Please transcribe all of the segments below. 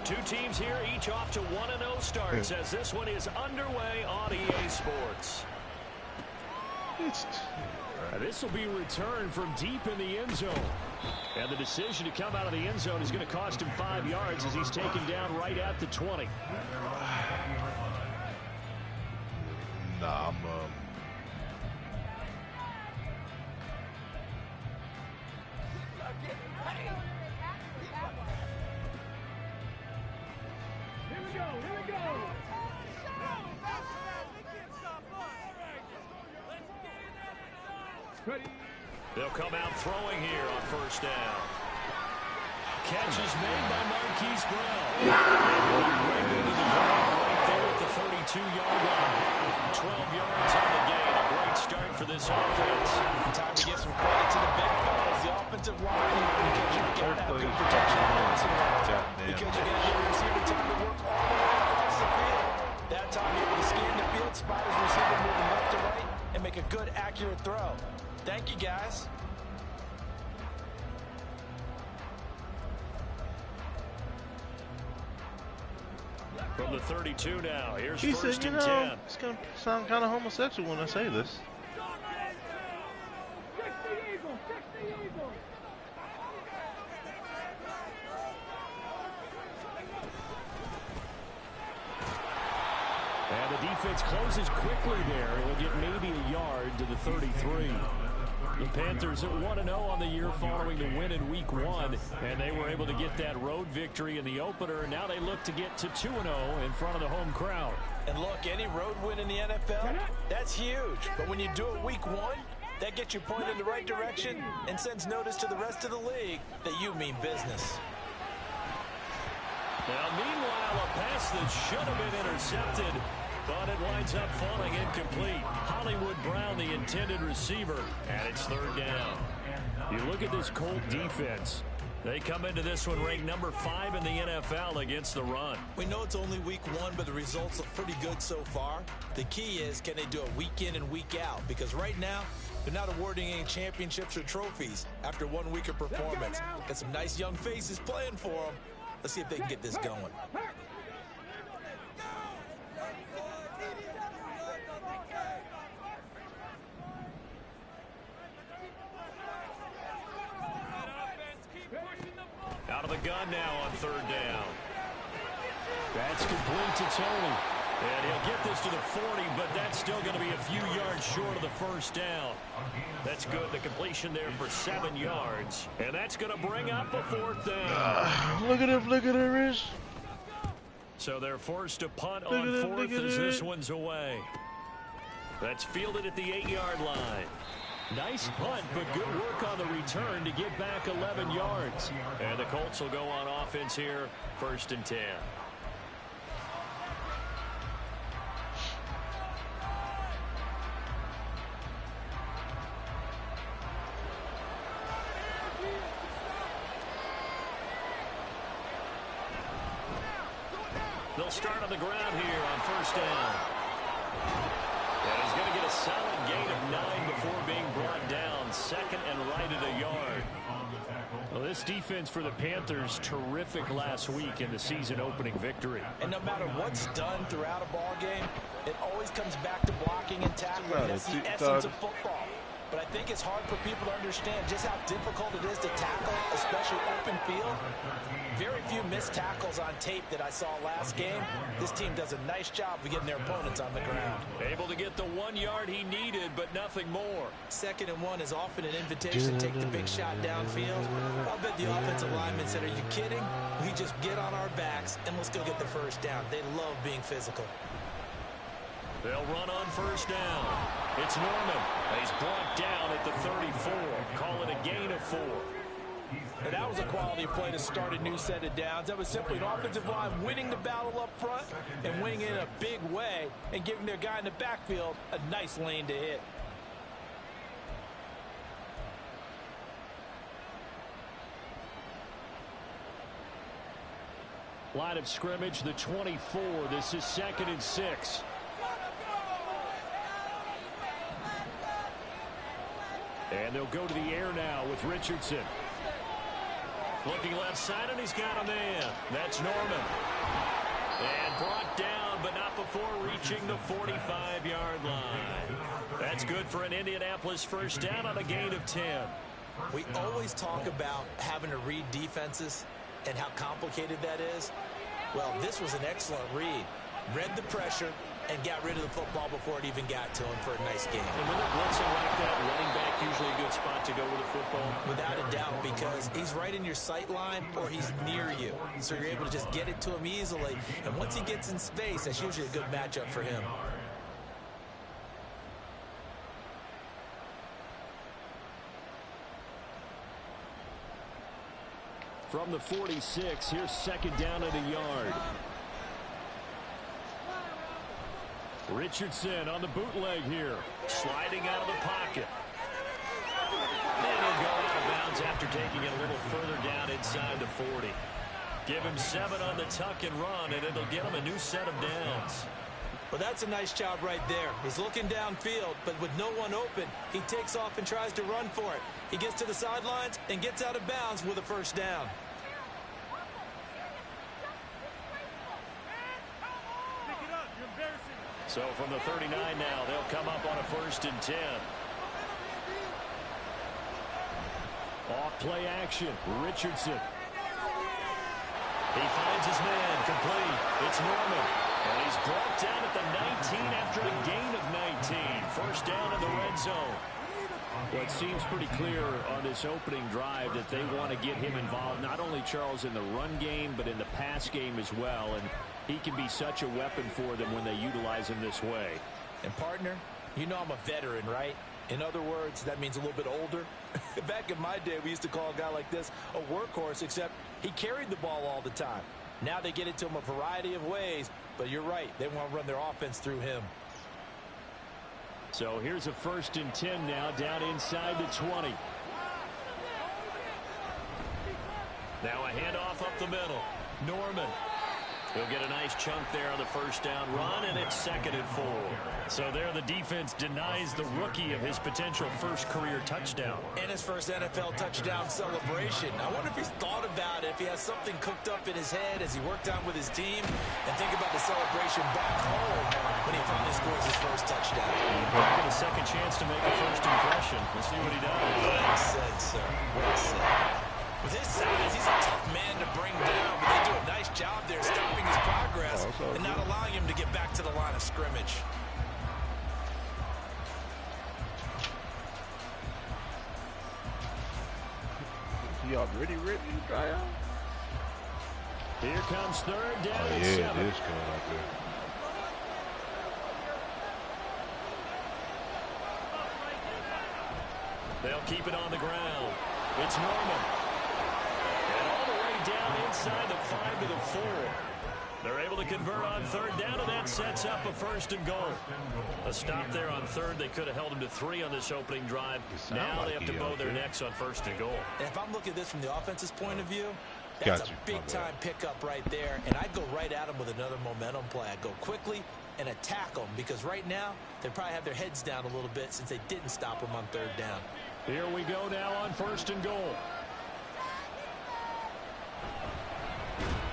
Two teams here, each off to 1-0 starts as this one is underway on EA Sports. This will be returned from deep in the end zone. And the decision to come out of the end zone is going to cost him 5 yards as he's taken down right at the 20. Nah, They'll come out throwing here on first down. Catch is made by Marquise Brown. Right into the ground right there at the 32-yard line. 12 yards on the gain. A great start for this offense. Time to give some credit to the big fellas, the offensive line, because you've got to have good protection because you got your receiver time to work all the way across the field. That time you're able to scan the field, spot his receiver moving left to right, and make a good, accurate throw. Thank you, guys. From the 32 now, here's he first said, and 10. It's going to sound kind of homosexual when I say this. And the defense closes quickly there. It'll get maybe a yard to the 33. The Panthers at 1-0 on the year following the win in Week 1, and they were able to get that road victory in the opener, and now they look to get to 2-0 in front of the home crowd. And look, any road win in the NFL, that's huge. But when you do it Week 1, that gets you pointed in the right direction and sends notice to the rest of the league that you mean business. Now, meanwhile, a pass that should have been intercepted, but it winds up falling incomplete. Hollywood Brown, the intended receiver, and it's third down. You look at this Colt defense. They come into this one ranked number 5 in the NFL against the run. We know it's only Week 1, but the results look pretty good so far. The key is, can they do it week in and week out? Because right now, they're not awarding any championships or trophies after 1 week of performance. Got some nice young faces playing for them. Let's see if they can get this going. Out of the gun now on third down. That's complete to Tony. And he'll get this to the 40, but that's still going to be a few yards short of the first down. That's good. The completion there for 7 yards. And that's going to bring up a fourth down. Look at her wrist. So they're forced to punt on fourth as this one's away. That's fielded at the 8-yard line. Nice punt, but good work on the return to get back 11 yards. And the Colts will go on offense here, first and 10. They'll start on the ground here on first down. And he's going to get a solid gain of 9 before being brought down. Second and right at a yard. Well, this defense for the Panthers, terrific last week in the season opening victory. And no matter what's done throughout a ball game, it always comes back to blocking and tackling. That's the essence of football. But I think it's hard for people to understand just how difficult it is to tackle, especially open field. Very few missed tackles on tape that I saw last game. This team does a nice job of getting their opponents on the ground. Able to get the 1 yard he needed, but nothing more. 2nd and 1 is often an invitation to take the big shot downfield. I'll bet the offensive lineman said, "Are you kidding? We just get on our backs and let's go get the first down." They love being physical. They'll run on first down. It's Norman. He's brought down at the 34. Call it a gain of 4. And that was a quality play to start a new set of downs. That was simply an offensive line winning the battle up front and winning it in a big way and giving their guy in the backfield a nice lane to hit. Line of scrimmage, the 24. This is 2nd and 6. And they'll go to the air now with Richardson. Looking left side, and he's got a man. That's Norman. And brought down, but not before reaching the 45-yard line. That's good for an Indianapolis first down on a gain of 10. We always talk about having to read defenses and how complicated that is. Well, this was an excellent read. Read the pressure and got rid of the football before it even got to him for a nice game. And when they're blitzing like that, running back usually a good spot to go with the football. Without a doubt, because he's right in your sight line or he's near you. So you're able to just get it to him easily. And once he gets in space, that's usually a good matchup for him. From the 46, here's second down at a yard. Richardson on the bootleg here. Sliding out of the pocket. And he'll go out of bounds after taking it a little further down inside the 40. Give him 7 on the tuck and run, and it'll get him a new set of downs. Well, that's a nice job right there. He's looking downfield, but with no one open, he takes off and tries to run for it. He gets to the sidelines and gets out of bounds with a first down. So from the 39 now, they'll come up on a 1st and 10. Off play action, Richardson. He finds his man, complete. It's Norman. And he's brought down at the 19 after a gain of 19. First down in the red zone. Well, it seems pretty clear on this opening drive that they want to get him involved, not only, Charles, in the run game, but in the pass game as well. And he can be such a weapon for them when they utilize him this way. And, partner, you know I'm a veteran, right? In other words, that means a little bit older. Back in my day, we used to call a guy like this a workhorse, except he carried the ball all the time. Now they get it to him a variety of ways, but you're right. They want to run their offense through him. So here's a 1st and 10 now, down inside the 20. Now a handoff up the middle. Norman. He'll get a nice chunk there on the first down run, and it's 2nd and 4. So there the defense denies the rookie of his potential first career touchdown. And his first NFL touchdown celebration. I wonder if he's thought about it, if he has something cooked up in his head as he worked out with his team, and think about the celebration back home when he finally scores his first touchdown. Get a second chance to make a first impression. We'll see what he does. Well said, sir. Well said. With his size, he's a tough man to bring down, but they do a nice job there stopping his progress and not allowing him to get back to the line of scrimmage. He already ready to try out? Here comes 3rd down and 7. It is going out there. They'll keep it on the ground. It's Norman. And all the way down inside the 5 to the 4. They're able to convert on 3rd down, and that sets up a 1st and goal. A stop there on 3rd. They could have held him to 3 on this opening drive. Now they have to bow their necks on 1st and goal. And if I'm looking at this from the offense's point of view, that's a big-time pickup right there. And I'd go right at him with another momentum play. I'd go quickly and attack them, because right now they probably have their heads down a little bit since they didn't stop him on 3rd down. Here we go now on 1st and goal.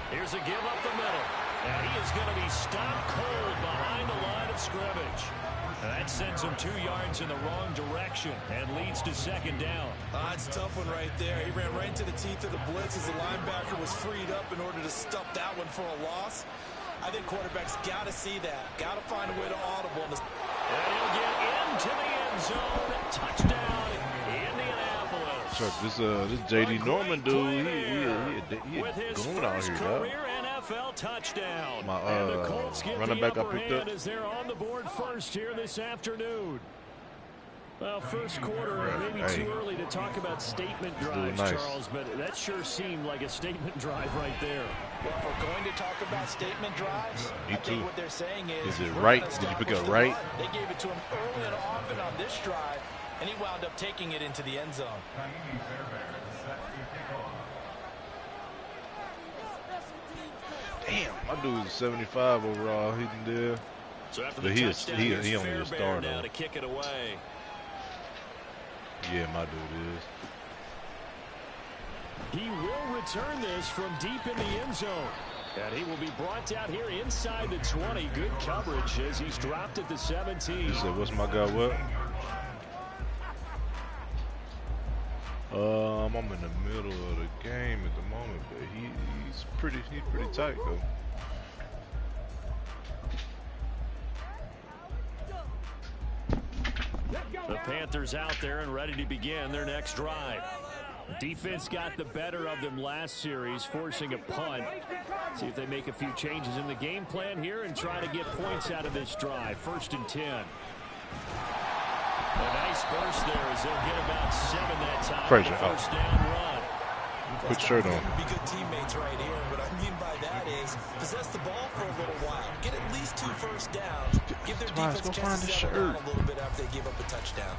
Here's a give up the middle. And he is going to be stopped cold behind the line of scrimmage. And that sends him 2 yards in the wrong direction and leads to 2nd down. That's a tough one right there. He ran right into the teeth of the blitz as the linebacker was freed up in order to stuff that one for a loss. I think quarterbacks got to see that. Got to find a way to audible. And he'll get into the end zone. Touchdown, Indianapolis. So this J.D. Norman dude, he going out here, career NFL touchdown. And the Colts get running back up hand as they're on the board first here this afternoon. Well, first quarter, maybe too early to talk about statement drives, Charles, but that sure seemed like a statement drive right there. Well, if we're going to talk about statement drives, I think what they're saying is it right? Did you pick it right? They gave it to him early and often on this drive, and he wound up taking it into the end zone. Damn, my dude is 75 overall. He can do. So after the touchdown, he only a starter now to kick it away. Yeah, my dude is. He will return this from deep in the end zone. And he will be brought down here inside the 20. Good coverage as he's dropped at the 17. He said, what's my guy, what? I'm in the middle of the game at the moment, but he's pretty tight though. The Panthers out there and ready to begin their next drive. Defense got the better of them last series, forcing a punt. See if they make a few changes in the game plan here and try to get points out of this drive. 1st and 10. A nice burst there as they'll get about 7 that time. Frazier, first down run. Put shirt on. Be good teammates right here. What I mean by that is possess the ball for a little while. Get at least 2 first downs. Give their defense a chance to settle down a little bit after they give up a touchdown.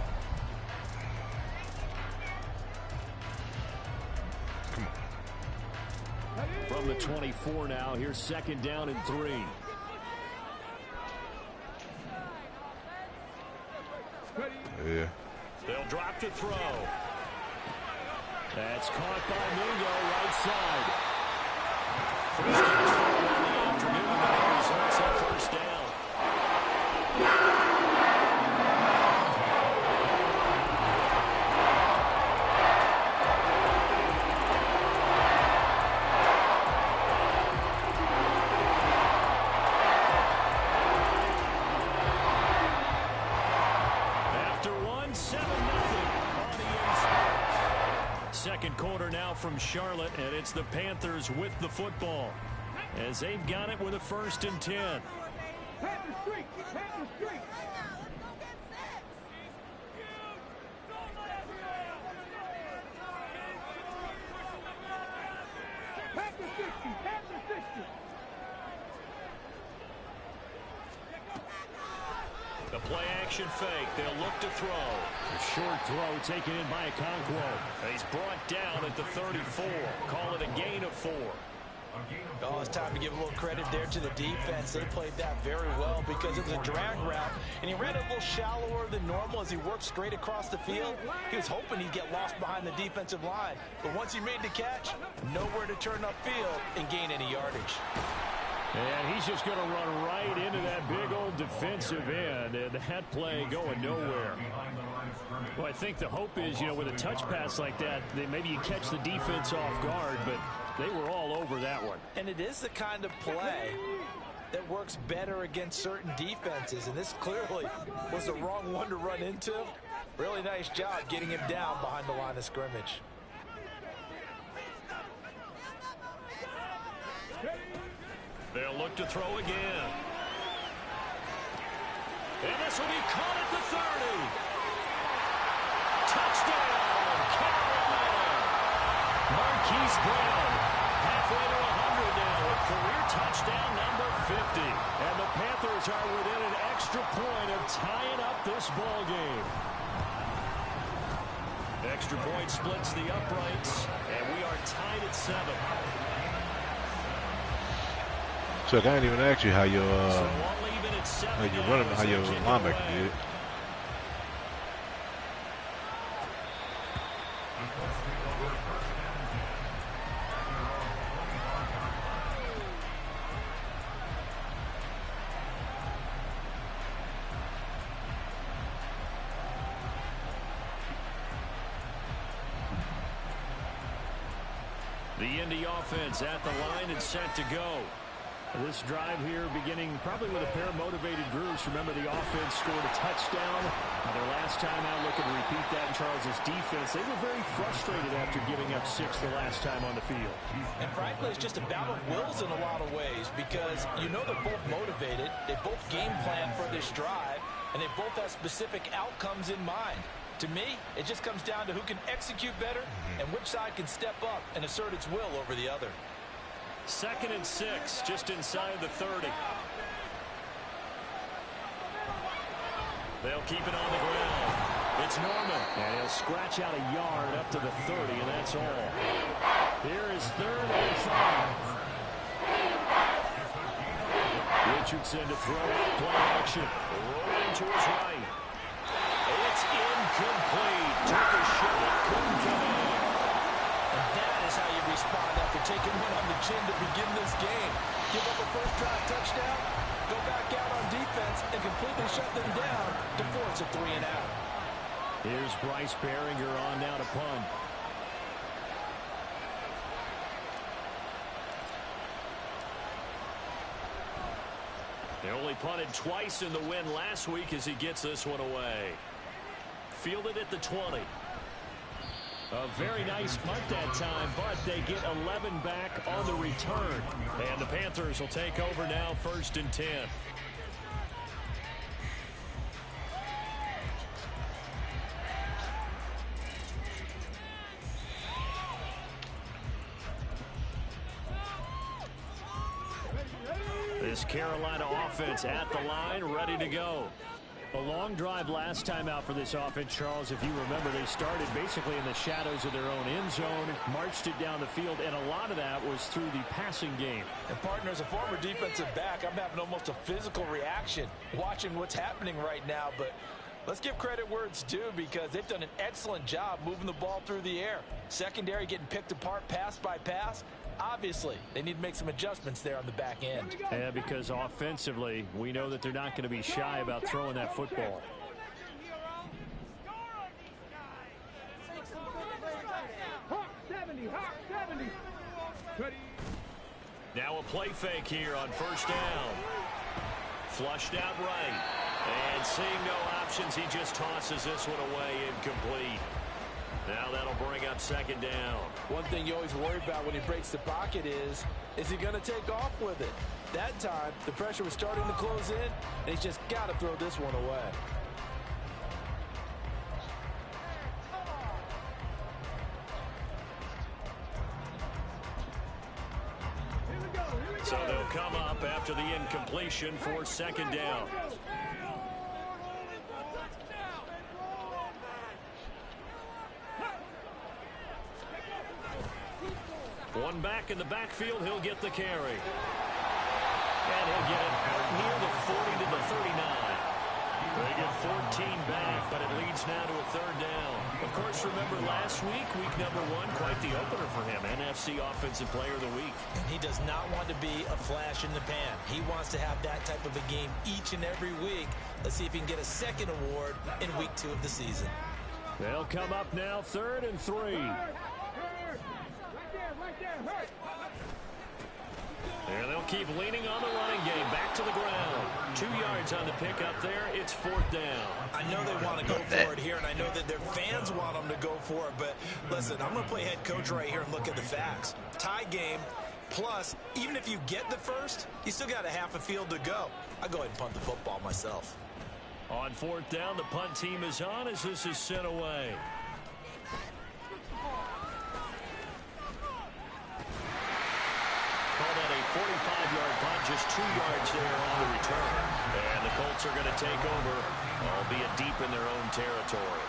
From the 24 now, here's 2nd down and 3. Yeah. They'll drop to throw. That's caught by Mingo, right side. First touchdown in the afternoon, and that results in 1st down. Second quarter now from Charlotte, and it's the Panthers with the football as they've got it with a 1st and 10. The play action fake. They'll look to throw. A short throw taken in by Okonkwo. He's brought down at the 34. Call it a gain of 4. Oh, it's time to give a little credit there to the defense. They played that very well because it was a drag route, and he ran a little shallower than normal as he worked straight across the field. He was hoping he'd get lost behind the defensive line, but once he made the catch, nowhere to turn upfield and gain any yardage. And he's just going to run right into that big old defensive end, and that play going nowhere. Well, I think the hope is, you know, with a touch pass like that, maybe you catch the defense off guard, but they were all over that one. And it is the kind of play that works better against certain defenses, and this clearly was the wrong one to run into. Really nice job getting him down behind the line of scrimmage. They'll look to throw again. And this will be caught at the 30. Touchdown, Carolina. Marquise Brown, halfway to 100 now with career touchdown number 50. And the Panthers are within an extra point of tying up this ball game. The extra point splits the uprights, and we are tied at 7. Chuck, I didn't even ask you how your linebacker did. The Indy offense at the line and set to go. This drive here beginning probably with a pair of motivated groups. Remember, the offense scored a touchdown. Their last time out, looking to repeat that in Charles's defense. They were very frustrated after giving up 6 the last time on the field. And frankly, it's just a battle of wills in a lot of ways because you know they're both motivated. They both game plan for this drive, and they both have specific outcomes in mind. To me, it just comes down to who can execute better and which side can step up and assert its will over the other. 2nd and 6, just inside the 30. They'll keep it on the ground. It's Norman. And he'll scratch out a yard up to the 30, and that's all. Here is 3rd and 5. Richardson to throw out, play action. Rolling to his right. It's incomplete. Took a shot, couldn't come in. And that is how you respond after taking one on the chin to begin this game. Give up a first drive touchdown, go back out on defense, and completely shut them down to force a 3-and-out. Here's Bryce Behringer on now to punt. They only punted twice in the win last week as he gets this one away. Fielded at the 20. A very nice punt that time, but they get 11 back on the return. And the Panthers will take over now, 1st and 10. This Carolina offense at the line, ready to go. A long drive last time out for this offense, Charles. If you remember, they started basically in the shadows of their own end zone, marched it down the field, and a lot of that was through the passing game. And partner, as a former defensive back, I'm having almost a physical reaction watching what's happening right now. But let's give credit where it's due, because they've done an excellent job moving the ball through the air. Secondary getting picked apart pass by pass. Obviously, they need to make some adjustments there on the back end. Yeah, because offensively, we know that they're not going to be shy about throwing that football. Now a play fake here on 1st down. Flushed out right. And seeing no options, he just tosses this one away, incomplete. Now that'll bring up 2nd down. One thing you always worry about when he breaks the pocket is he going to take off with it? That time, the pressure was starting to close in, and he's just got to throw this one away. So they'll come up after the incompletion for 2nd down. One back in the backfield, he'll get the carry. And he'll get it out near the 40 to the 39. They get 14 back, but it leads now to a 3rd down. Of course, remember last week, week number 1, quite the opener for him. NFC Offensive Player of the Week. And he does not want to be a flash in the pan. He wants to have that type of a game each and every week. Let's see if he can get a 2nd award in week 2 of the season. They'll come up now, 3rd and 3. And they'll keep leaning on the running game. Back to the ground. 2 yards on the pickup there. It's 4th down. I know they want to go for it here, and I know that their fans want them to go for it. But listen, I'm going to play head coach right here and look at the facts. Tie game, plus, even if you get the first, you still got a half a field to go. I'll go ahead and punt the football myself. On 4th down, the punt team is on as this is sent away. Call that a 45-yard punt, just 2 yards there on the return. And the Colts are going to take over, albeit deep in their own territory.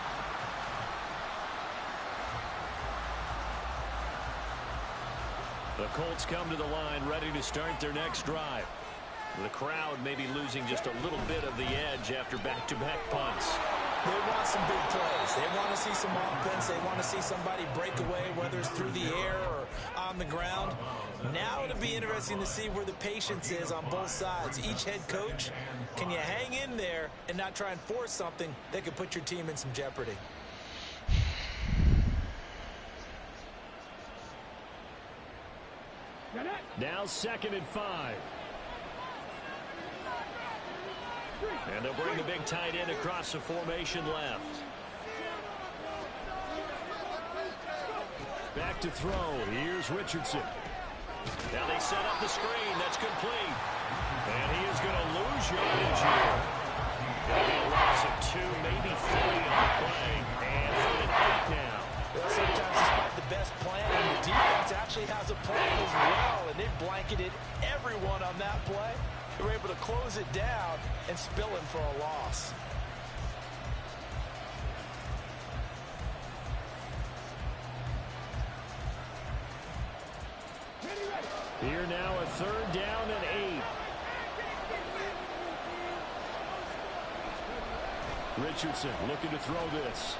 The Colts come to the line, ready to start their next drive. The crowd may be losing just a little bit of the edge after back-to-back punts. They want some big plays. They want to see some offense. They want to see somebody break away, whether it's through the air or on the ground. Now it'll be interesting to see where the patience is on both sides. Each head coach, can you hang in there and not try and force something that could put your team in some jeopardy? Now 2nd and 5. And they'll bring the big tight end across the formation left. Back to throw. Here's Richardson. Now they set up the screen. That's complete. And he is going to lose yardage here. It'll be a loss of 2, maybe 3 on the play. And 3rd and 8 now. Well, sometimes despite the best plan, the defense actually has a plan as well. And they blanketed everyone on that play. They were able to close it down and spill him for a loss. Here now a 3rd down and 8. Richardson looking to throw this.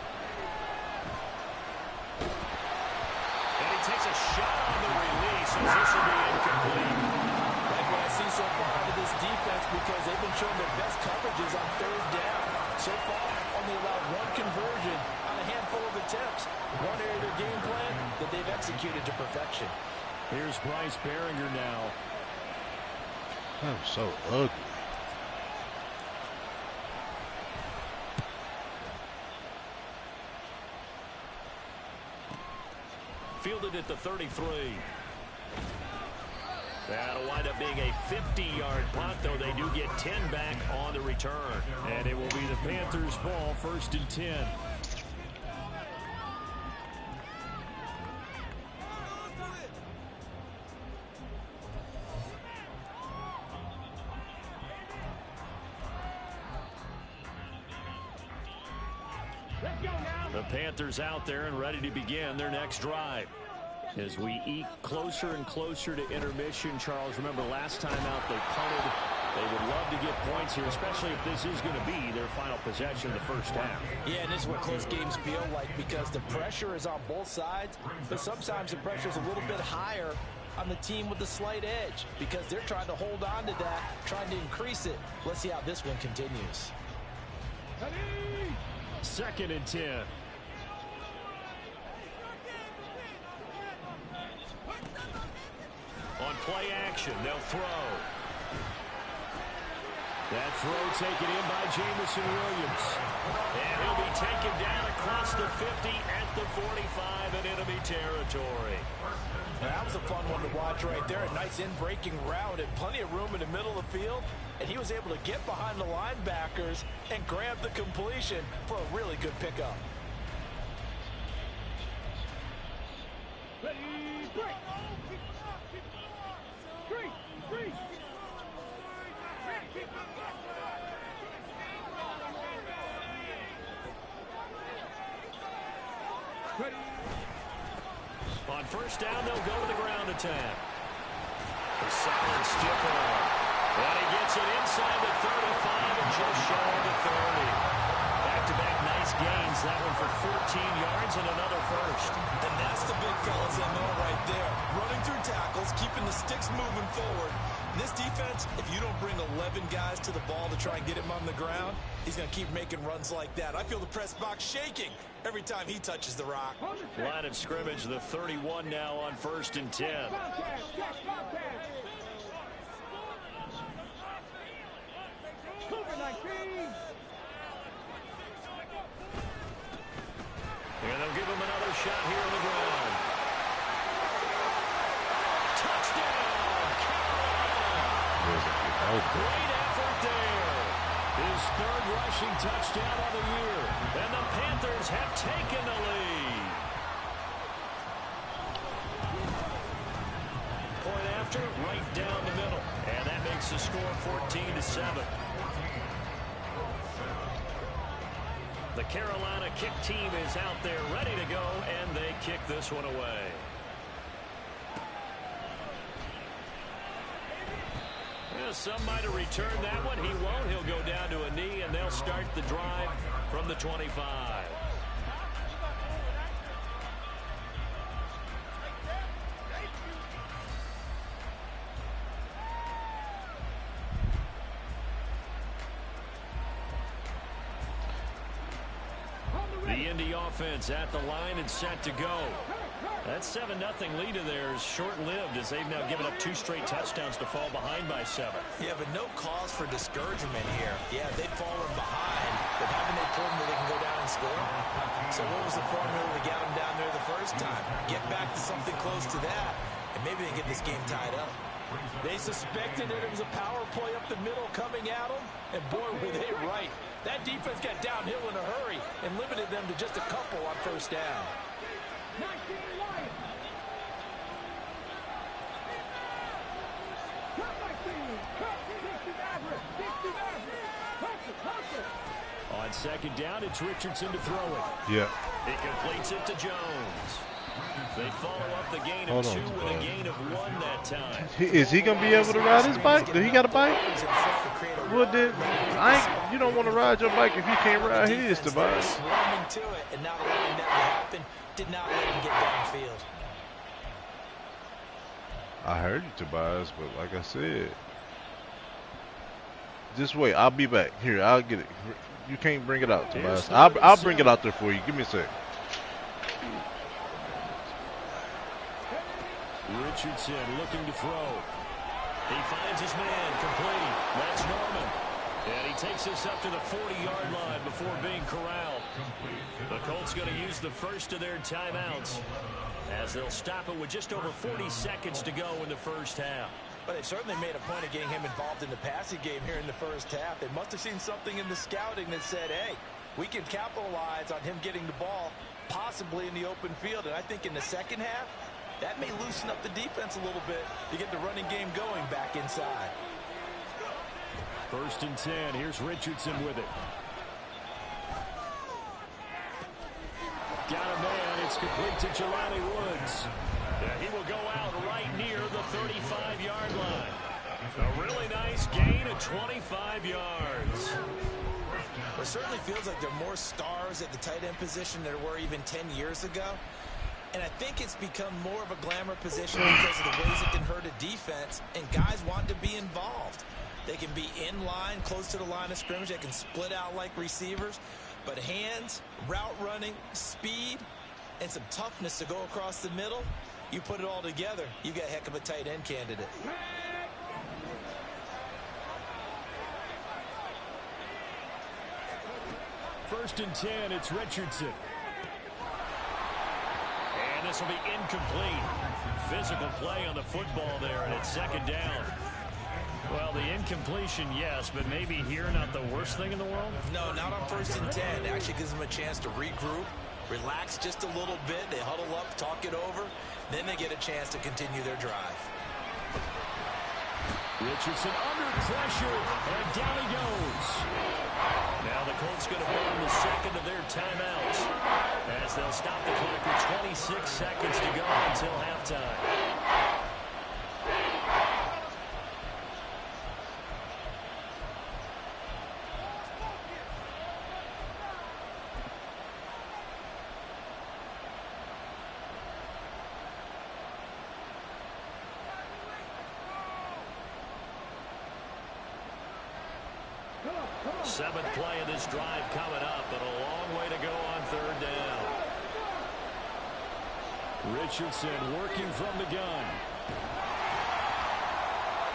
And he this defense because they've been showing their best coverages on third down. So far, only allowed one conversion on a handful of attempts. One area of their game plan that they've executed to perfection. Here's Bryce Behringer now. That was so ugly. Fielded at the 33. That'll wind up being a 50-yard punt, though they do get 10 back on the return. And it will be the Panthers' ball, 1st and 10. The Panthers out there and ready to begin their next drive. As we eke closer and closer to intermission, Charles, remember last time out they punted. They would love to get points here, especially if this is going to be their final possession of the first half. Yeah, and this is what close games feel like because the pressure is on both sides, but sometimes the pressure is a little bit higher on the team with the slight edge because they're trying to hold on to that, trying to increase it. Let's see how this one continues. 2nd and 10. On play action, they'll throw. That throw taken in by Jamison Williams. And he'll be taken down across the 50 at the 45 in enemy territory. That was a fun one to watch right there. A nice in-breaking route and plenty of room in the middle of the field. And he was able to get behind the linebackers and grab the completion for a really good pickup. On first down, they'll go to the ground attack. A solid stiff arm. And he gets it inside the 35 and just shy of the 30. Back-to-back nice gains. That one for 14 yards and another first. And that's the big fellas in there right there. Running through tackles, keeping the sticks moving forward. And this defense, if you don't bring 11 guys to the ball to try and get him on the ground, he's going to keep making runs like that. I feel the press box shaking every time he touches the rock. Line of scrimmage, the 31 now on 1st and 10. And they'll give him another shot here on the ground. Touchdown, Carolina! Great effort there. His 3rd rushing touchdown of the year. And the Panthers have taken the lead. Point after, right down the middle. And that makes the score 14-7. The Carolina kick team is out there ready to go, and they kick this one away. Yeah, some might have returned that one. He won't. He'll go down to a knee, and they'll start the drive from the 25. The Indy offense at the line and set to go. That 7-0 lead of theirs short-lived as they've now given up 2 straight touchdowns to fall behind by 7. Yeah, but no cause for discouragement here. Yeah, they've fallen behind, but haven't they proven that they can go down and score? So what was the formula to get them down there the first time? Get back to something close to that, and maybe they get this game tied up. They suspected that it was a power play up the middle coming at them, and boy, were they right. That defense got downhill in a hurry and limited them to just a couple on first down. On 2nd down, it's Richardson to throw it. Yeah. He completes it to Jones. They follow up the gain of 2 with a gain of 1 that time. Is he gonna be able to ride his bike? Do he got a bike? Well, then you don't want to ride your bike if you can't ride his, Tobias. Swarming to it, and not allowing that to happen did not let him get downfield. I heard you, Tobias, but like I said, Just wait. I'll be back. Here, I'll get it. You can't bring it out, Tobias. I'll bring it out there for you. Give me a sec. Richardson looking to throw. He finds his man complete. That's Norman. And he takes this up to the 40-yard line before being corralled. The Colts going to use the first of their timeouts as they'll stop it with just over 40 seconds to go in the first half. But they've certainly made a point of getting him involved in the passing game here in the first half. They must have seen something in the scouting that said, hey, we can capitalize on him getting the ball possibly in the open field. And I think in the second half, that may loosen up the defense a little bit to get the running game going back inside. 1st and 10. Here's Richardson with it. Got a man. It's complete to Jelani Woods. Yeah, he will go out right near the 35-yard line. A really nice gain of 25 yards. It certainly feels like there are more stars at the tight end position than there were even 10 years ago. And I think it's become more of a glamour position because of the ways it can hurt a defense, and guys want to be involved. They can be in line, close to the line of scrimmage. They can split out like receivers. But hands, route running, speed, and some toughness to go across the middle, you put it all together, you got a heck of a tight end candidate. First and 10, it's Richardson. And this will be incomplete. Physical play on the football there, and it's 2nd down. Well, the incompletion, yes, but maybe here not the worst thing in the world? No, not on 1st and 10. It actually gives them a chance to regroup, relax just a little bit. They huddle up, talk it over. Then they get a chance to continue their drive. Richardson under pressure, and down he goes. Now the Colts going to burn the second of their timeouts as they'll stop the clock with 26 seconds to go until halftime. Seventh play of this drive coming up, but a long way to go on 3rd down. Richardson working from the gun.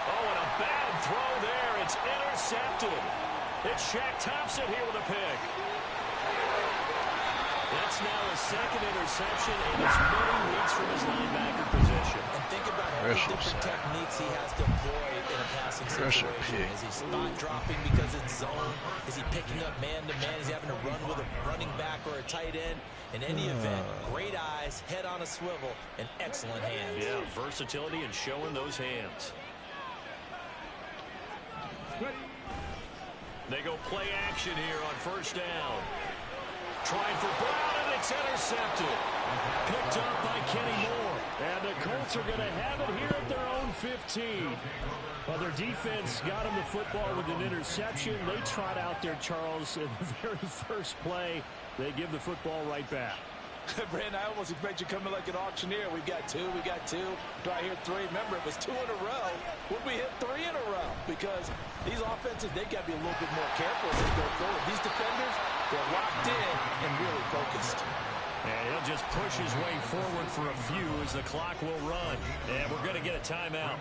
Oh, and a bad throw there. It's intercepted. It's Shaq Thompson here with a pick. That's now his 2nd interception in as many weeks from his linebacker position. And think about all the different techniques he has to employ in a passing situation. Is he spot dropping because it's zone? Is he picking up man-to-man? Is he having to run with a running back or a tight end? In any event, great eyes, head on a swivel, and excellent hands. Yeah, versatility and showing those hands. They go play action here on 1st down. Trying for Brown, and it's intercepted. Picked up by Kenny Moore. And the Colts are going to have it here at their own 15. Well, their defense got him the football with an interception. They trot out there, Charles, in the very first play. They give the football right back. Brandon, I almost expect you coming like an auctioneer. We got two. Do I hear 3? Remember, it was 2 in a row. Would we hit 3 in a row? Because these offenses, they got to be a little bit more careful as they go forward. These defenders, they're locked in and really focused. And he'll just push his way forward for a few as the clock will run. And we're going to get a timeout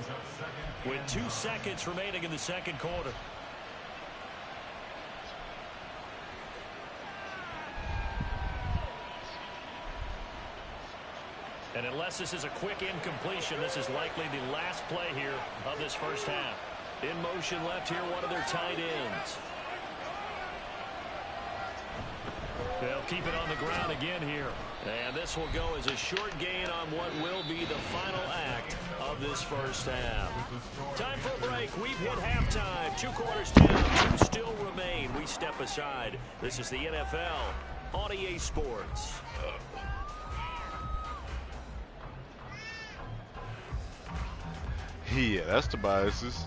with 2 seconds remaining in the 2nd quarter. And unless this is a quick incompletion, this is likely the last play here of this first half. In motion left here, one of their tight ends. They'll keep it on the ground again here. And this will go as a short gain on what will be the final act of this first half. Time for a break. We've hit halftime. 2 quarters down. 2 still remain. We step aside. This is the NFL on EA Sports. Yeah, that's the biases.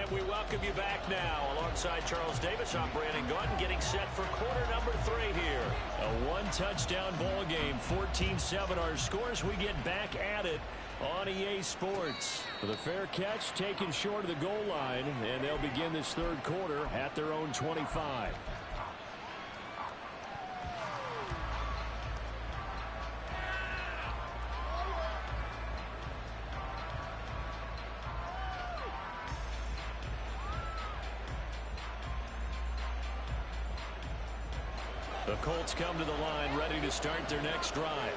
And we welcome you back now. Alongside Charles Davis, I'm Brandon Gordon, getting set for quarter number 3 here. A one-touchdown ball game, 14-7 our scores. We get back at it on EA Sports. With a fair catch taken short of the goal line, and they'll begin this third quarter at their own 25. The Colts come to the line ready to start their next drive.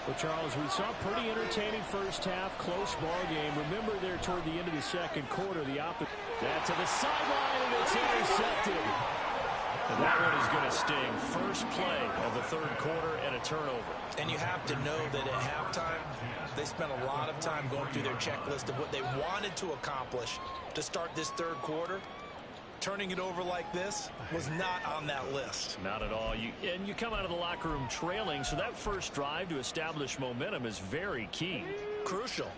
Well, Charles, we saw a pretty entertaining first half, close ball game. Remember there toward the end of the second quarter, the opposite. That to the sideline, and it's intercepted. And that one is going to sting. First play of the third quarter and a turnover. And you have to know that at halftime, they spent a lot of time going through their checklist of what they wanted to accomplish to start this third quarter. Turning it over like this was not on that list. Not at all. And you come out of the locker room trailing, so that first drive to establish momentum is very key. Crucial.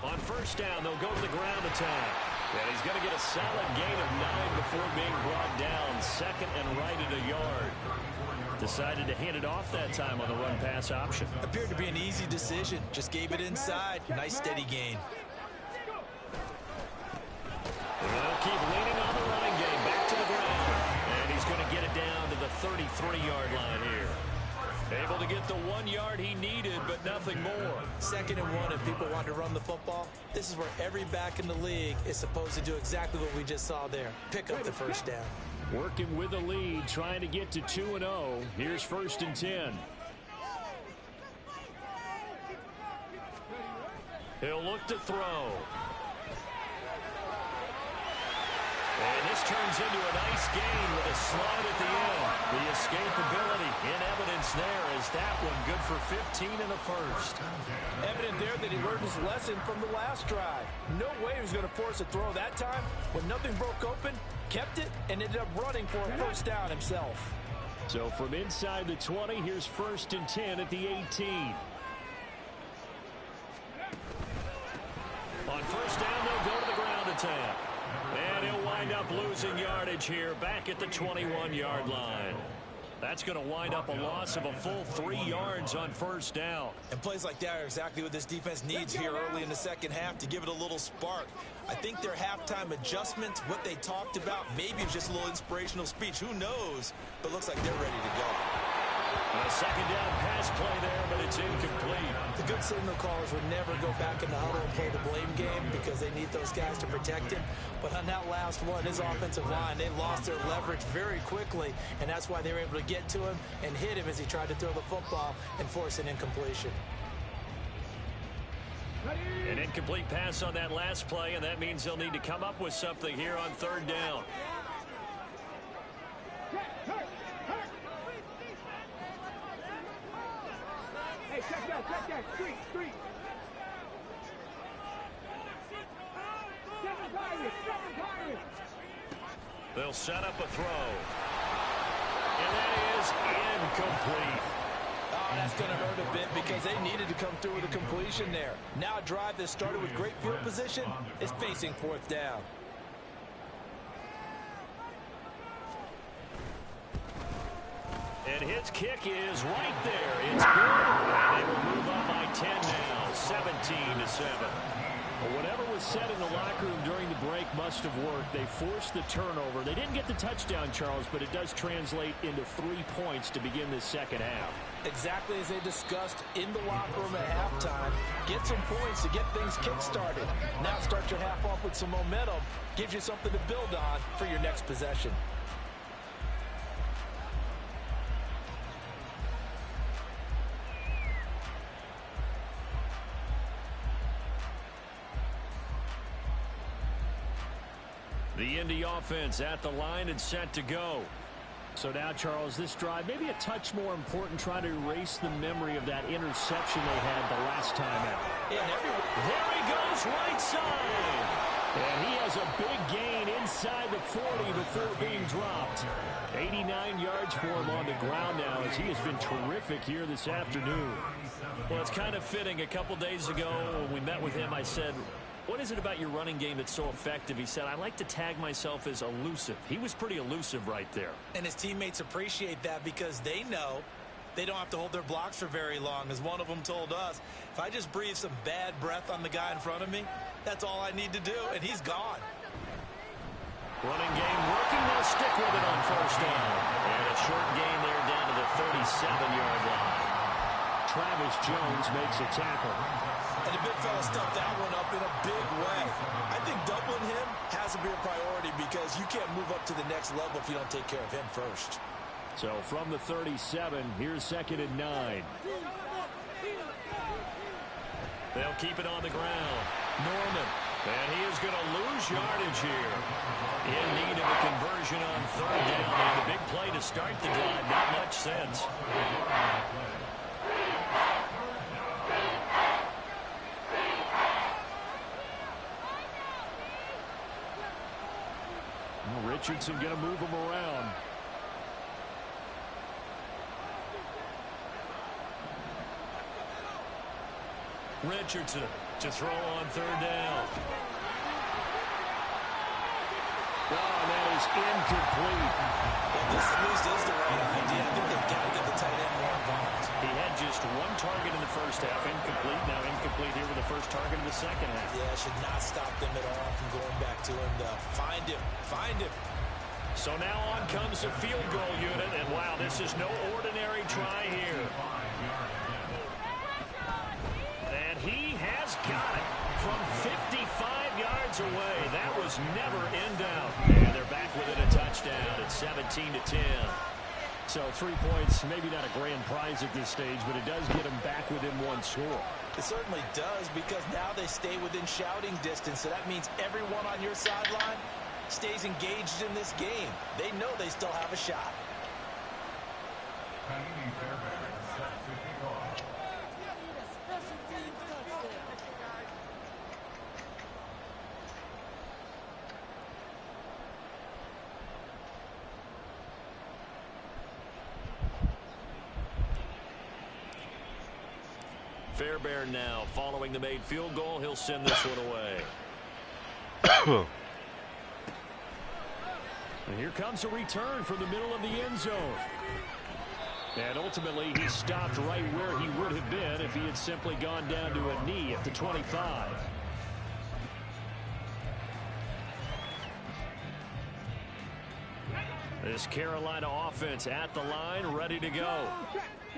On first down, they'll go to the ground attack. And he's going to get a solid gain of 9 before being brought down. Second and right at a yard. Decided to hand it off that time on the run-pass option. Appeared to be an easy decision. Just gave it inside. Nice steady gain. They'll keep leaning on the running game. Back to the ground. And he's going to get it down to the 33-yard line here. Able to get the 1 yard he needed, but nothing more. 2nd and 1, if people want to run the football, this is where every back in the league is supposed to do exactly what we just saw there. Pick up the first down. Working with a lead, trying to get to 2-0. Here's 1st and 10. He'll look to throw. And this turns into a nice gain with a slide at the end. The escapability in evidence there as that one good for 15 in the first. Evident there that he learned his lesson from the last drive. No way he was going to force a throw that time. When nothing broke open, kept it, and ended up running for a first down himself. So from inside the 20, here's 1st and 10 at the 18. On first down, they'll go to the ground attack. And he'll wind up losing yardage here back at the 21-yard line. That's going to wind up a loss of a full 3 yards on first down. And plays like that are exactly what this defense needs here early in the second half to give it a little spark. I think their halftime adjustment, what they talked about, maybe it's just a little inspirational speech. Who knows? But looks like they're ready to go. A second down pass play there, but it's incomplete. The good signal callers would never go back in the huddle and play the blame game because they need those guys to protect him. But on that last one, his offensive line, they lost their leverage very quickly, and that's why they were able to get to him and hit him as he tried to throw the football and force an incompletion. An incomplete pass on that last play, and that means they'll need to come up with something here on third down. Check that, street. Seven tires. They'll set up a throw. And that is incomplete. Oh, that's going to hurt a bit because they needed to come through with a completion there. Now a drive that started with great field position is facing 4th down. And his kick is right there. It's good. And they will move up by 10 now, 17-7. Well, whatever was said in the locker room during the break must have worked. They forced the turnover. They didn't get the touchdown, Charles, but it does translate into 3 points to begin this second half. Exactly as they discussed in the locker room at halftime. Get some points to get things kick-started. Now start your half off with some momentum. Gives you something to build on for your next possession. The Indy offense at the line and set to go. So now, Charles, this drive maybe a touch more important, trying to erase the memory of that interception they had the last time out. And there he goes right side. And he has a big gain inside the 40 before being dropped. 89 yards for him on the ground now as he has been terrific here this afternoon. Well, it's kind of fitting. A couple days ago when we met with him, I said, what is it about your running game that's so effective? He said, I like to tag myself as elusive. He was pretty elusive right there. And his teammates appreciate that because they know they don't have to hold their blocks for very long. As one of them told us, if I just breathe some bad breath on the guy in front of me, that's all I need to do, and he's gone. Running game working. They'll stick with it on first down. And a short gain there down to the 37-yard line. Travis Jones makes a tackle. And the big fella stuffed that one up in a big way. I think doubling him has to be a priority because you can't move up to the next level if you don't take care of him first. So from the 37, here's 2nd and 9. They'll keep it on the ground. Norman. And he is going to lose yardage here. In need of a conversion on 3rd down. And a big play to start the drive. Not much sense. Richardson going to move him around. Richardson to throw on 3rd down. Oh, and that is incomplete. Well, this at least is the right idea. I think they've got to get the tight end more involved. He had just 1 target in the first half. Incomplete. Now incomplete here with the first target in the second half. Yeah, should not stop them at all from going back to him. Find him. Find him. So now on comes the field goal unit. And wow, this is no ordinary try here. And he has got it from 55 yards away. That was never in doubt. And they're back within a touchdown at 17-10. So 3 points, maybe not a grand prize at this stage, but it does get them back within 1 score. It certainly does because now they stay within shouting distance. So that means everyone on your sideline stays engaged in this game. They know they still have a shot. Fairbairn now following the made field goal. He'll send this one away. And here comes a return from the middle of the end zone. And ultimately he stopped right where he would have been if he had simply gone down to a knee at the 25. This Carolina offense at the line, ready to go.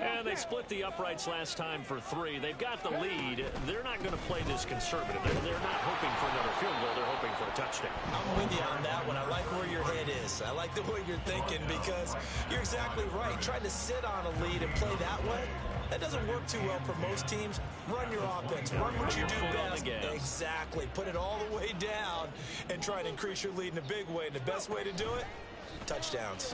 And they split the uprights last time for 3. They've got the lead. They're not going to play this conservative. They're not hoping for another field goal. They're hoping for a touchdown. I'm with you on that one. I like where your head is. I like the way you're thinking because you're exactly right. Trying to sit on a lead and play that way, that doesn't work too well for most teams. Run your offense. Run what you do best. Exactly. Put it all the way down and try to increase your lead in a big way. And the best way to do it, touchdowns.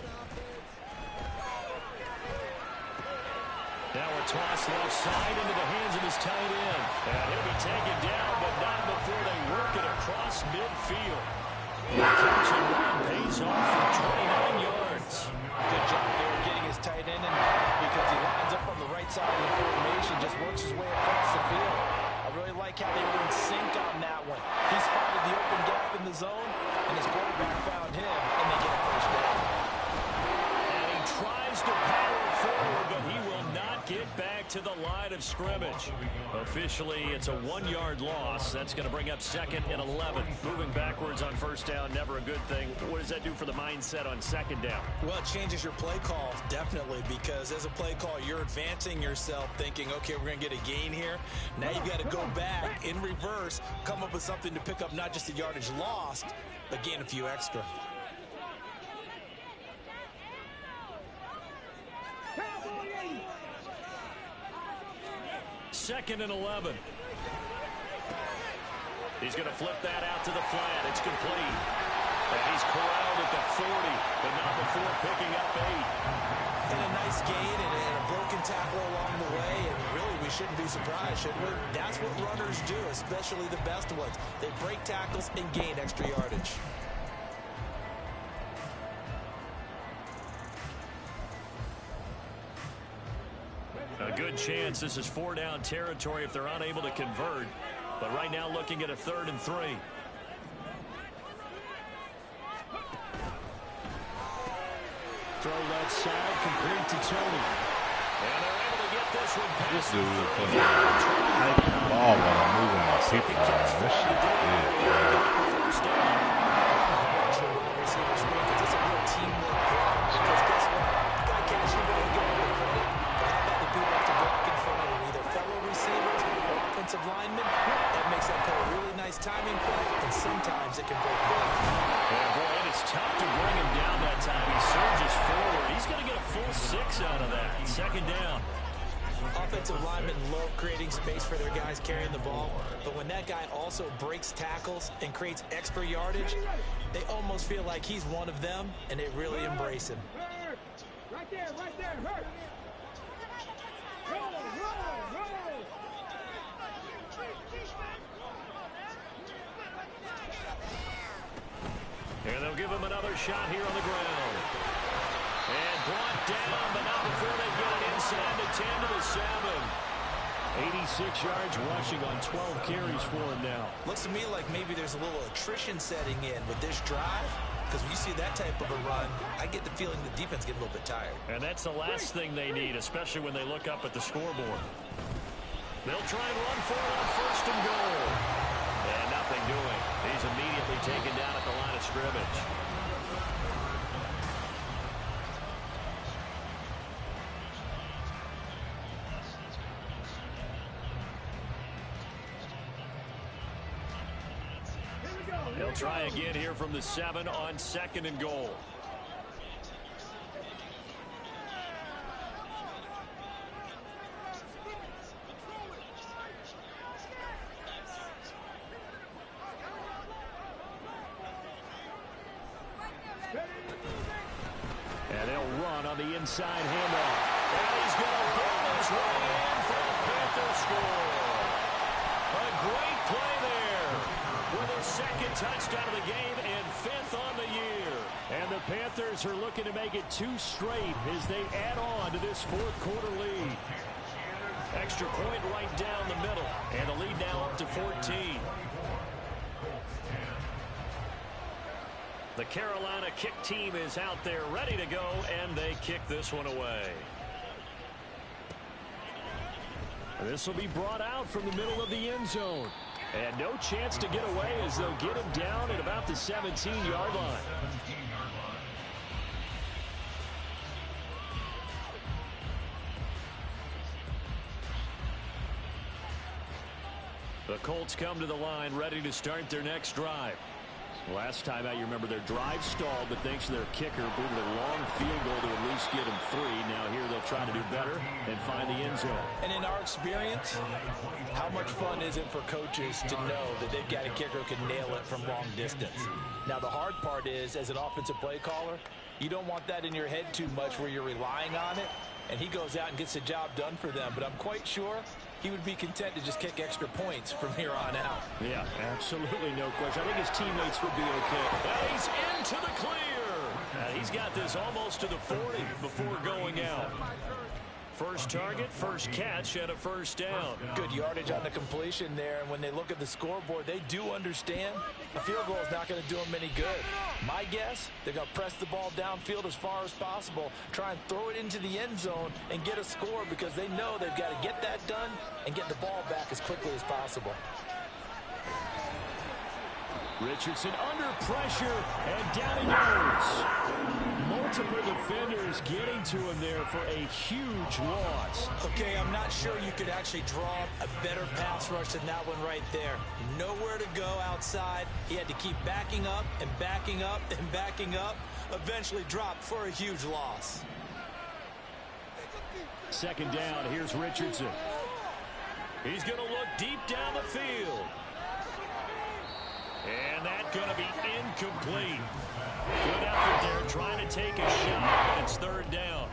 Now a toss left side into the hands of his tight end. And he'll be taken down, but not before they work it across midfield. The catch and run pays off for 29 yards. Good job there getting his tight end in because he lines up on the right side of the formation, just works his way across the field. I really like how they were in sync on that one. He spotted the open gap in the zone, and his quarterback found him, and they get a first down. And he tries to power forward, but he will not get back to the line of scrimmage. Officially, it's a 1-yard loss. That's going to bring up 2nd and 11. Moving backwards on first down, never a good thing. What does that do for the mindset on 2nd down? Well, it changes your play call, definitely, because as a play call, you're advancing yourself thinking, okay, we're going to get a gain here. Now you've got to go back in reverse, come up with something to pick up not just the yardage lost, but gain a few extra. Second and 11. He's going to flip that out to the flat. It's complete. And he's corralled at the 40, but not before picking up 8. And a nice gain and a broken tackle along the way. And really, we shouldn't be surprised, should we? That's what runners do, especially the best ones. They break tackles and gain extra yardage. A good chance this is 4-down territory if they're unable to convert. But right now looking at a 3rd and 3. Throw left side, complete to Tony. And they're able to get this one past. This dude is playing the ball while I'm moving my people around. This shit is good, man. First down. Receiver screen, because it's a real teamwork play. Because guess what? You got to catch the ball and go over the credit. But how about the people have to block in front of it? Either fellow receivers or offensive linemen. That makes that play a really nice timing play, and sometimes it can break big. Yeah, boy, and it's tough to bring him down that time. He surges forward. He's going to get a full 6 out of that. 2nd down. Offensive linemen love creating space for their guys carrying the ball, but when that guy also breaks tackles and creates extra yardage, they almost feel like he's one of them, and they really embrace him. Right there, hurt. Roll. And they'll give him another shot here on the ground. And brought down, but not before they get it inside the 10 to the 7. 86 yards rushing on 12 carries for him now. Looks to me like maybe there's a little attrition setting in with this drive, because when you see that type of a run, I get the feeling the defense gets a little bit tired. And that's the last thing they need, especially when they look up at the scoreboard. They'll try and run for it on 1st and goal. And nothing doing. He's immediately taken down at the line of scrimmage. They'll try again here from the 7 on 2nd and goal. And they'll run on the inside handoff. And he's going to pull his way in for the Panthers score. A great play there with his 2nd touchdown of the game and 5th on the year. And the Panthers are looking to make it 2 straight as they add on to this 4th quarter lead. Extra point right down the middle. And the lead now up to 14. The Carolina kick team is out there ready to go, and they kick this one away. This will be brought out from the middle of the end zone. And no chance to get away as they'll get him down at about the 17-yard line. The Colts come to the line ready to start their next drive. Last time out, you remember their drive stalled, but thanks to their kicker, booted a long field goal to at least get them 3. Now here they'll try to do better and find the end zone. And in our experience, how much fun is it for coaches to know that they've got a kicker who can nail it from long distance? Now the hard part is, as an offensive play caller, you don't want that in your head too much where you're relying on it, and he goes out and gets the job done for them. But I'm quite sure he would be content to just kick extra points from here on out. Yeah, absolutely no question. I think his teammates would be okay. And he's into the clear. He's got this almost to the 40 before going out. First target, first catch, and a 1st down. Good yardage on the completion there, and when they look at the scoreboard, they do understand a field goal is not going to do them any good. My guess, they're going to press the ball downfield as far as possible, try and throw it into the end zone and get a score, because they know they've got to get that done and get the ball back as quickly as possible. Richardson under pressure, and down he goes. Multiple defenders getting to him there for a huge loss. Okay, I'm not sure you could actually draw a better pass rush than that one right there. Nowhere to go outside. He had to keep backing up and backing up and backing up. Eventually dropped for a huge loss. 2nd down, here's Richardson. He's going to look deep down the field. And that's going to be incomplete. Good effort there, trying to take a shot, but it's 3rd down.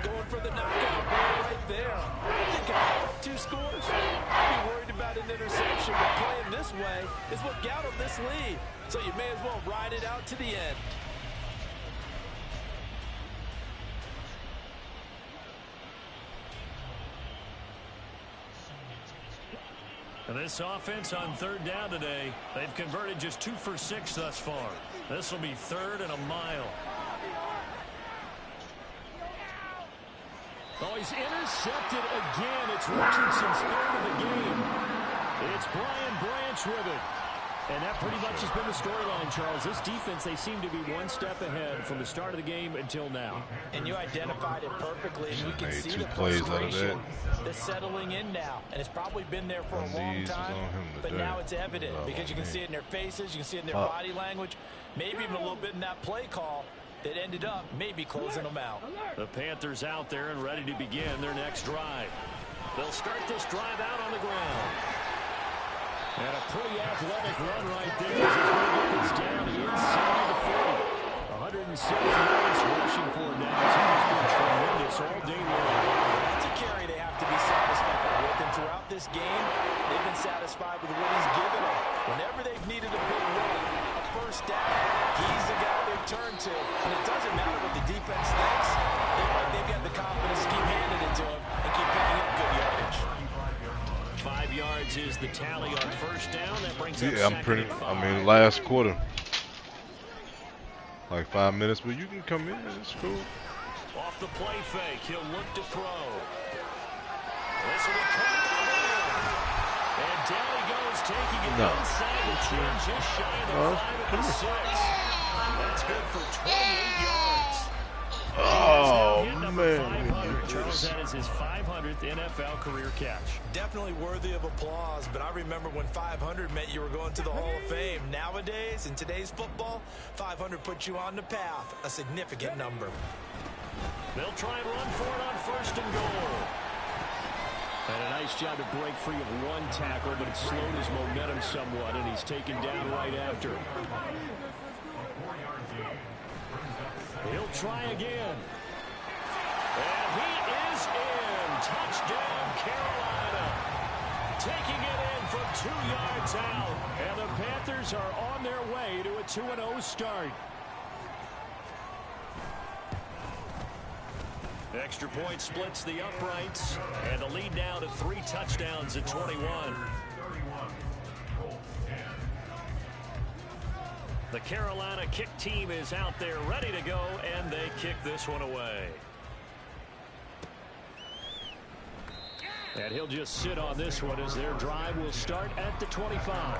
Going for the knockout ball right there. I think if 2 scores, I'd be worried about an interception, but playing this way is what got him this lead. So you may as well ride it out to the end. And this offense on third down today, they've converted just 2 for 6 thus far. This will be 3rd and a mile. Oh, he's intercepted again. It's Richardson's 3rd of the game. It's Brian Branch with it. And that pretty much has been the storyline, Charles. This defense, they seem to be one step ahead from the start of the game until now. And you identified it perfectly, and you can see the plays out of that. That's settling in now. And it's probably been there for a long time, but now it's evident because you can see it in their faces, you can see it in their body language, maybe even a little bit in that play call that ended up maybe closing them out. The Panthers out there and ready to begin their next drive. They'll start this drive out on the ground. And a pretty athletic run right there as he's going to get this down inside the 40. 107 yards rushing for now. He's been tremendous all day long. That's a carry they have to be satisfied with. And throughout this game, they've been satisfied with what he's given them. Whenever they've needed a big run, a first down, he's the guy they turn to. And it doesn't matter what the defense thinks. They've got the confidence to keep handing it to him and keep picking up good yardage. 5 yards is the tally on first down. That brings up last quarter. Like 5 minutes, but you can come in. It's cool. Off the play fake, he'll look to throw. This will be caught by Moore. And down he goes, taking it inside the 10, just shy of the 5 and 6. That's good for 28 yards. Oh, man. Charles, that is his 500th NFL career catch. Definitely worthy of applause, but I remember when 500 meant you were going to the Hall of Fame. Nowadays, in today's football, 500 puts you on the path, a significant number. They'll try and run for it on first and goal. And a nice job to break free of one tackle, but it slowed his momentum somewhat, and he's taken down right after. He'll try again. And he is in. Touchdown, Carolina. Taking it in from 2 yards out. And the Panthers are on their way to a 2-0 start. Extra point splits the uprights. And the lead now to 3 touchdowns at 21. The Carolina kick team is out there ready to go, and they kick this one away. And he'll just sit on this one as their drive will start at the 25.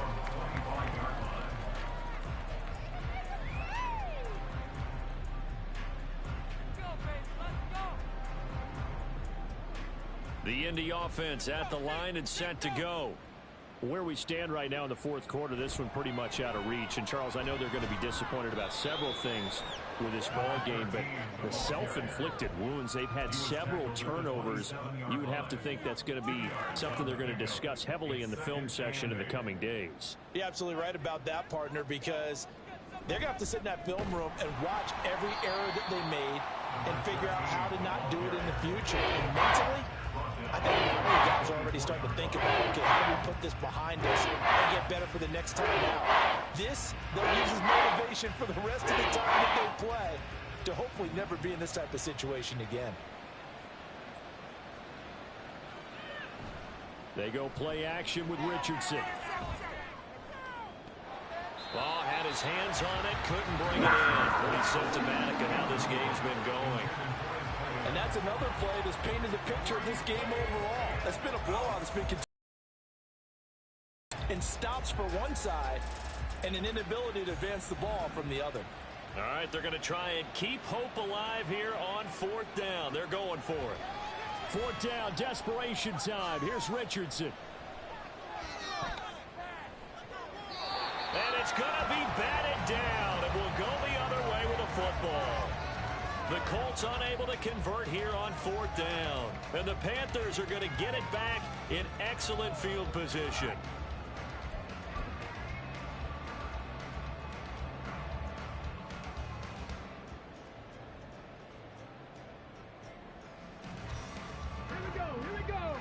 The Indy offense at the line and set to go. Where we stand right now in the fourth quarter, this one pretty much out of reach. And, Charles, I know they're going to be disappointed about several things with this ball game, but the self-inflicted wounds, they've had several turnovers. You would have to think that's going to be something they're going to discuss heavily in the film session in the coming days. You're absolutely right about that, partner, because they're going to have to sit in that film room and watch every error that they made and figure out how to not do it in the future. And mentally, I think the guys are already starting to think about, okay, how do we put this behind us and get better for the next time out? This, they'll use as motivation for the rest of the time that they play to hopefully never be in this type of situation again. They go play action with Richardson. Ball had his hands on it, couldn't bring it in. Pretty symptomatic of how this game's been going. And that's another play that's painted the picture of this game overall. That's been a blowout. It's been and stops for one side and an inability to advance the ball from the other. All right, they're going to try and keep hope alive here on fourth down. They're going for it. Fourth down, desperation time. Here's Richardson. And it's going to be batted down. It will go the other way with a football. The Colts unable to convert here on fourth down. And the Panthers are going to get it back in excellent field position. Here we go.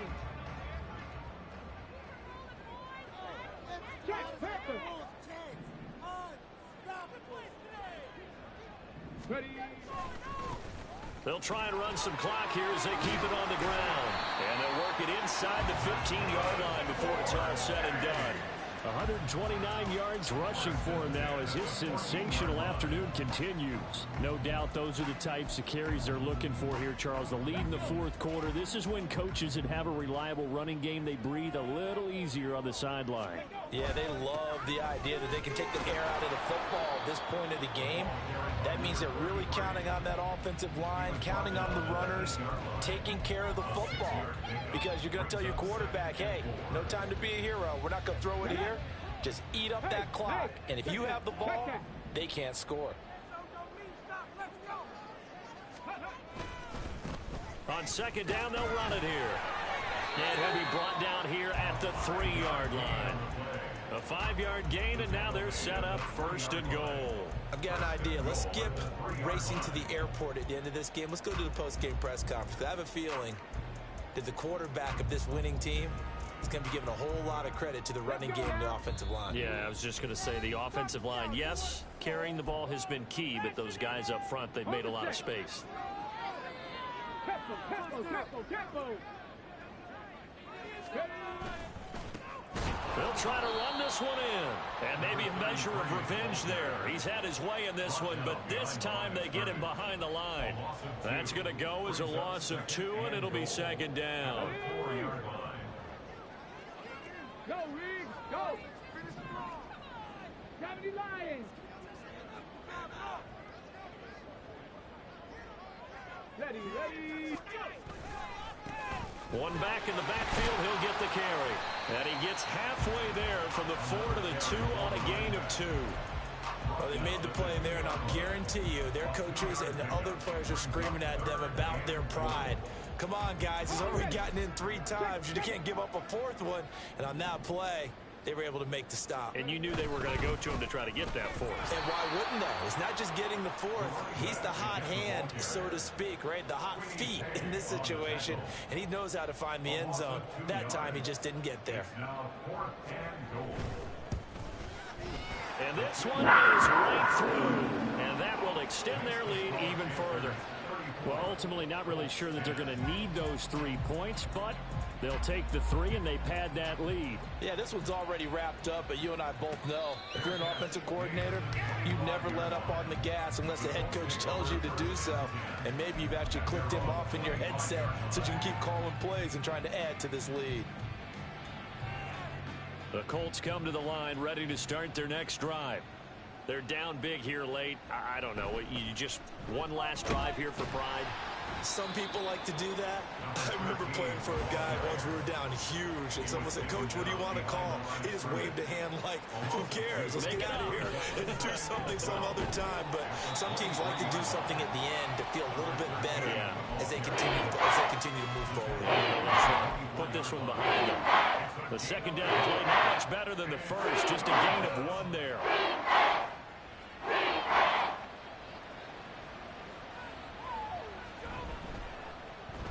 Check, Panthers. Ready. They'll try and run some clock here as they keep it on the ground. And they'll work it inside the 15-yard line before it's all said and done. 129 yards rushing for him now as his sensational afternoon continues. No doubt those are the types of carries they're looking for here, Charles. The lead in the fourth quarter. This is when coaches that have a reliable running game, they breathe a little easier on the sideline. Yeah, they love the idea that they can take the air out of the football at this point of the game. That means they're really counting on that offensive line, counting on the runners, taking care of the football. Because you're going to tell your quarterback, hey, no time to be a hero. We're not going to throw it here. Just eat up that clock. And if you have the ball, they can't score. On second down, they'll run it here. And he'll be brought down here at the 3-yard line. A 5-yard gain, and now they're set up first and goal. I've got an idea. Let's skip racing to the airport at the end of this game. Let's go to the post-game press conference. I have a feeling that the quarterback of this winning team is going to be giving a whole lot of credit to the running game and the offensive line. Yeah, I was just going to say the offensive line, yes, carrying the ball has been key, but those guys up front, they've made a lot of space. They'll try to run this one in. And maybe a measure of revenge there. He's had his way in this one, but this time they get him behind the line. That's going to go as a loss of 2, and it'll be second down. Go, Reed, go! Gravity Lions! Ready, ready! One back in the backfield, he'll get the carry. And he gets halfway there from the 4 to the 2 on a gain of 2. Well, they made the play in there, and I'll guarantee you their coaches and the other players are screaming at them about their pride. Come on, guys. He's already gotten in 3 times. You can't give up a 4th one. And on that play, they were able to make the stop. And you knew they were going to go to him to try to get that 4th. And why wouldn't they? It's not just getting the 4th. He's the hot hand, so to speak, right? The hot feet in this situation. And he knows how to find the end zone. That time, he just didn't get there. And this one is right through. And that will extend their lead even further. Well, ultimately not really sure that they're going to need those 3 points, but they'll take the 3 and they pad that lead. Yeah, this one's already wrapped up, but you and I both know if you're an offensive coordinator, you never let up on the gas unless the head coach tells you to do so. And maybe you've actually clicked him off in your headset so you can keep calling plays and trying to add to this lead. The Colts come to the line ready to start their next drive. They're down big here late. I don't know. You just one last drive here for pride? Some people like to do that. I remember playing for a guy once we were down huge, and someone said, "Coach, what do you want to call?" He just waved a hand like, "Who cares? Let's get out of here and do something some other time." But some teams like to do something at the end to feel a little bit better as they continue to move forward. Put this one behind them. The second down play not much better than the first, just a gain of 1 there.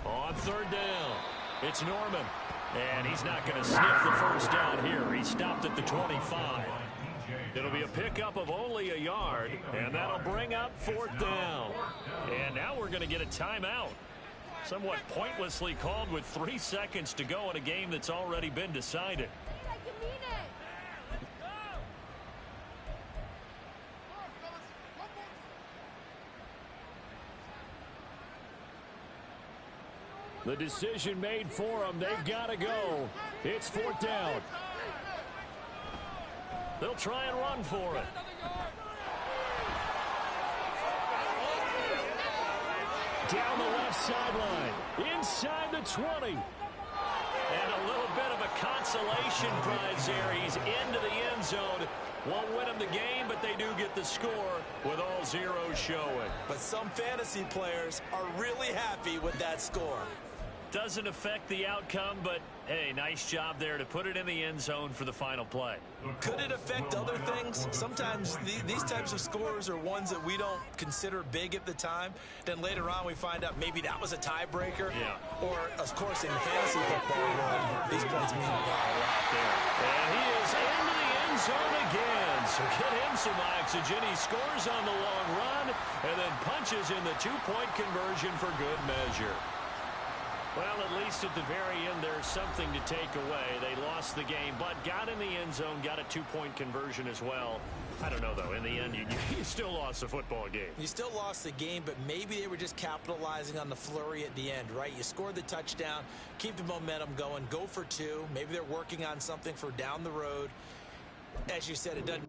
On third down, it's Norman. And he's not going to sniff the first down here. He stopped at the 25. It'll be a pickup of only a yard, and that'll bring up 4th down. And now we're going to get a timeout. Somewhat pointlessly called with 3 seconds to go in a game that's already been decided. The decision made for them. They've got to go. It's 4th down. They'll try and run for it. Down the left sideline. Inside the 20. And a little bit of a consolation prize there. He's into the end zone. Won't win them the game, but they do get the score with all zeros showing. But some fantasy players are really happy with that score. Doesn't affect the outcome, but hey, nice job there to put it in the end zone for the final play. Could it affect other things? Sometimes these types of scores are ones that we don't consider big at the time. Then later on we find out maybe that was a tiebreaker. Yeah. Or, of course, in the fantasy football world, these points mean a lot there. And he is into the end zone again. So get him found some oxygen. He scores on the long run and then punches in the two-point conversion for good measure. Well, at least at the very end, there's something to take away. They lost the game, but got in the end zone, got a two-point conversion as well. I don't know, though. In the end, you still lost the football game. You still lost the game, but maybe they were just capitalizing on the flurry at the end, right? You scored the touchdown, keep the momentum going, go for two. Maybe they're working on something for down the road. As you said, it doesn't